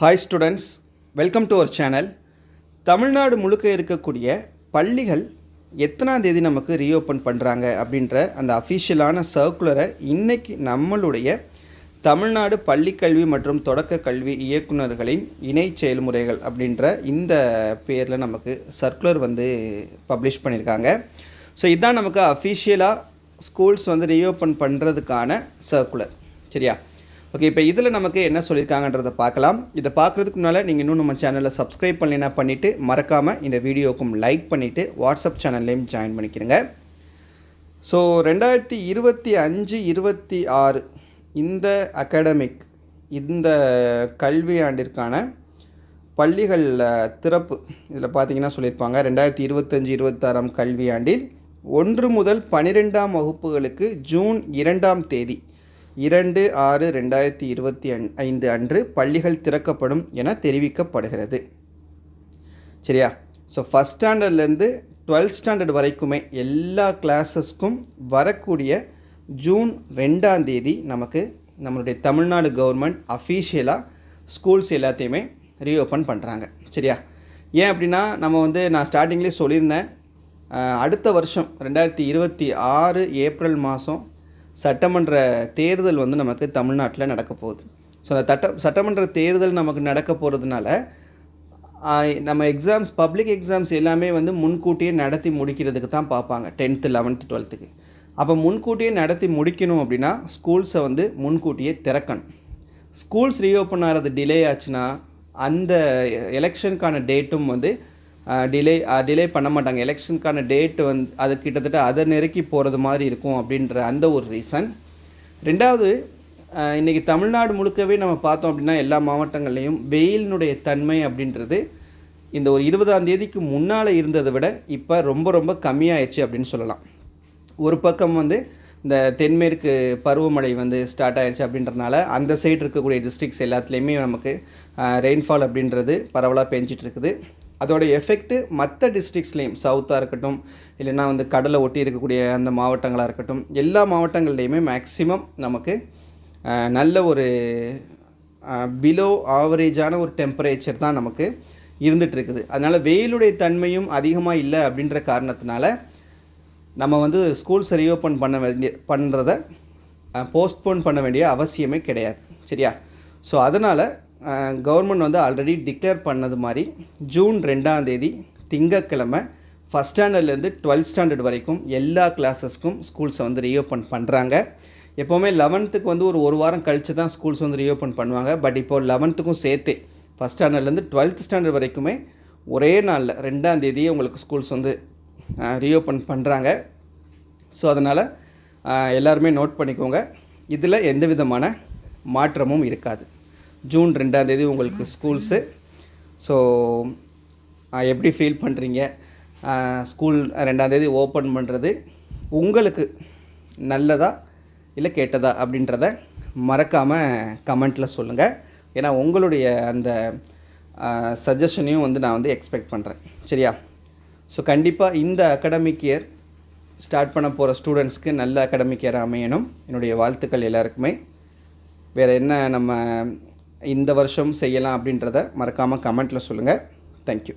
Hi students, welcome to our channel. Tamil Nadu முழுக்க இருக்கக்கூடிய பள்ளிகள் எத்தனாம் தேதி நமக்கு ரீஓப்பன் பண்ணுறாங்க அப்படின்ற அந்த அஃபிஷியலான சர்க்குலரை இன்றைக்கி நம்மளுடைய தமிழ்நாடு பள்ளிக்கல்வி மற்றும் தொடக்க கல்வி இயக்குநர்களின் இணை செயல்முறைகள் அப்படின்ற இந்த பேரில் நமக்கு சர்க்குலர் பப்ளிஷ் பண்ணியிருக்காங்க. ஸோ இதுதான் நமக்கு அஃபிஷியலாக ஸ்கூல்ஸ் ரீஓப்பன் பண்ணுறதுக்கான சர்க்குலர். சரியா? ஓகே, இப்போ இதில் நமக்கு என்ன சொல்லியிருக்காங்கன்றதை பார்க்கலாம். இதை பார்க்குறதுக்கு முன்னால் நீங்கள் இன்னும் நம்ம சேனலில் சப்ஸ்கிரைப் பண்ணினா பண்ணிவிட்டு மறக்காமல் இந்த வீடியோக்கும் லைக் பண்ணிவிட்டு வாட்ஸ்அப் சேனல்லையும் ஜாயின் பண்ணிக்கிறங்க. ஸோ 2025-26 இந்த அகாடமிக் இந்த கல்வி ஆண்டிற்கான பள்ளிகள் திறப்பு இதில் பார்த்தீங்கன்னா சொல்லியிருப்பாங்க. 2025-26 கல்வி ஆண்டில் 1 முதல் 12ஆம் வகுப்புகளுக்கு ஜூன் 2ஆம் தேதி 2/6/2025 அன்று பள்ளிகள் திறக்கப்படும் என தெரிவிக்கப்படுகிறது. சரியா? ஸோ ஃபஸ்ட் ஸ்டாண்டர்ட்லேருந்து 12th ஸ்டாண்டர்ட் வரைக்குமே எல்லா கிளாஸஸ்க்கும் வரக்கூடிய ஜூன் 2ஆம் தேதி நமக்கு நம்மளுடைய தமிழ்நாடு கவர்மெண்ட் அஃபீஷியலாக ஸ்கூல்ஸ் எல்லாத்தையுமே ரீஓப்பன் பண்ணுறாங்க. சரியா? ஏன் அப்படின்னா நான் ஸ்டார்டிங்லேயே சொல்லியிருந்தேன், அடுத்த வருஷம் 2026 ஏப்ரல் மாதம் சட்டமன்ற தேர்தல் நமக்கு தமிழ்நாட்டில் நடக்க போகுது. ஸோ அந்த சட்டமன்ற தேர்தல் நமக்கு நடக்க போகிறதுனால நம்ம எக்ஸாம்ஸ் பப்ளிக் எக்ஸாம்ஸ் எல்லாமே முன்கூட்டியே நடத்தி முடிக்கிறதுக்கு தான் பார்ப்பாங்க. 10th 11th 12th அப்போ முன்கூட்டியே நடத்தி முடிக்கணும் அப்படின்னா ஸ்கூல்ஸை முன்கூட்டியே திறக்கணும். ஸ்கூல்ஸ் ரீஓப்பன் ஆகிறது டிலே ஆச்சுன்னா அந்த எலெக்ஷனுக்கான டேட்டும் டிலே பண்ண மாட்டாங்க. எலெக்ஷனுக்கான டேட்டு அது கிட்டத்தட்ட அதை நெருக்கி போகிறது மாதிரி இருக்கும் அப்படின்ற அந்த ஒரு ரீசன். ரெண்டாவது, இன்றைக்கி தமிழ்நாடு முழுக்கவே நம்ம பார்த்தோம் அப்படின்னா எல்லா மாவட்டங்கள்லேயும் வெயிலினுடைய தன்மை அப்படின்றது இந்த ஒரு 20ஆம் தேதிக்கு முன்னால் இருந்ததை விட இப்போ ரொம்ப ரொம்ப கம்மியாயிடுச்சு அப்படின்னு சொல்லலாம். ஒரு பக்கம் இந்த தென்மேற்கு பருவமழை ஸ்டார்ட் ஆயிடுச்சு அப்படின்றனால அந்த சைடு இருக்கக்கூடிய டிஸ்ட்ரிக்ஸ் எல்லாத்துலேயுமே நமக்கு ரெயின்ஃபால் அப்படின்றது பரவலாக பெஞ்சிட்டு இருக்குது. அதோட எஃபெக்ட்டு மற்ற டிஸ்ட்ரிக்ஸ்லேயும் சவுத்தாக இருக்கட்டும், இல்லைன்னா கடலை ஒட்டி இருக்கக்கூடிய அந்த மாவட்டங்களாக இருக்கட்டும், எல்லா மாவட்டங்கள்லேயுமே மேக்ஸிமம் நமக்கு நல்ல ஒரு பிலோ ஆவரேஜான ஒரு டெம்பரேச்சர் தான் நமக்கு இருந்துகிட்ருக்குது. அதனால் வெயிலுடைய தன்மையும் அதிகமாக இல்லை அப்படின்ற காரணத்தினால நம்ம ஸ்கூல்ஸை ரீஓப்பன் பண்ணுறதை போஸ்ட்போன் பண்ண வேண்டிய அவசியமே கிடையாது. சரியா? ஸோ அதனால் கவர்மெண்ட் ஆல்ரெடி டிக்ளேர் பண்ணது மாதிரி ஜூன் 2ஆம் தேதி திங்கட்கிழமை ஃபஸ்ட் ஸ்டாண்டர்ட்லேருந்து 12th ஸ்டாண்டர்ட் வரைக்கும் எல்லா கிளாஸஸ்க்கும் ஸ்கூல்ஸை ரீஓப்பன் பண்ணுறாங்க. எப்போவுமே 11th ஒரு வாரம் கழித்து தான் ஸ்கூல்ஸ் ரீஓப்பன் பண்ணுவாங்க. பட் இப்போது 11th சேர்த்து ஃபஸ்ட் ஸ்டாண்டர்ட்லேருந்து 12th ஸ்டாண்டர்ட் வரைக்குமே ஒரே நாளில் 2ஆம் தேதியே உங்களுக்கு ஸ்கூல்ஸ் ரீஓப்பன் பண்ணுறாங்க. ஸோ அதனால் எல்லாருமே நோட் பண்ணிக்கோங்க. இதில் எந்த விதமான மாற்றமும் இருக்காது. ஜூன் 2ஆம் தேதி உங்களுக்கு ஸ்கூல்ஸு. ஸோ எப்படி ஃபீல் பண்ணுறீங்க? ஸ்கூல் 2ஆம் தேதி ஓப்பன் பண்ணுறது உங்களுக்கு நல்லதா இல்லை கெட்டதா அப்படின்றத மறக்காமல் கமெண்ட்டில் சொல்லுங்கள். ஏன்னா உங்களுடைய அந்த சஜஷனையும் நான் எக்ஸ்பெக்ட் பண்ணுறேன். சரியா? ஸோ கண்டிப்பாக இந்த அகாடமிக் இயர் ஸ்டார்ட் பண்ண போகிற ஸ்டூடெண்ட்ஸ்க்கு நல்ல அகாடமிக் இயர் அமையணும். என்னுடைய வாழ்த்துக்கள் எல்லாருக்குமே. வேறு என்ன நம்ம இந்த வருஷம் செய்யலாம் அப்படின்றத மறக்காமல் கமெண்ட்டில் சொல்லுங்கள். தேங்க்யூ.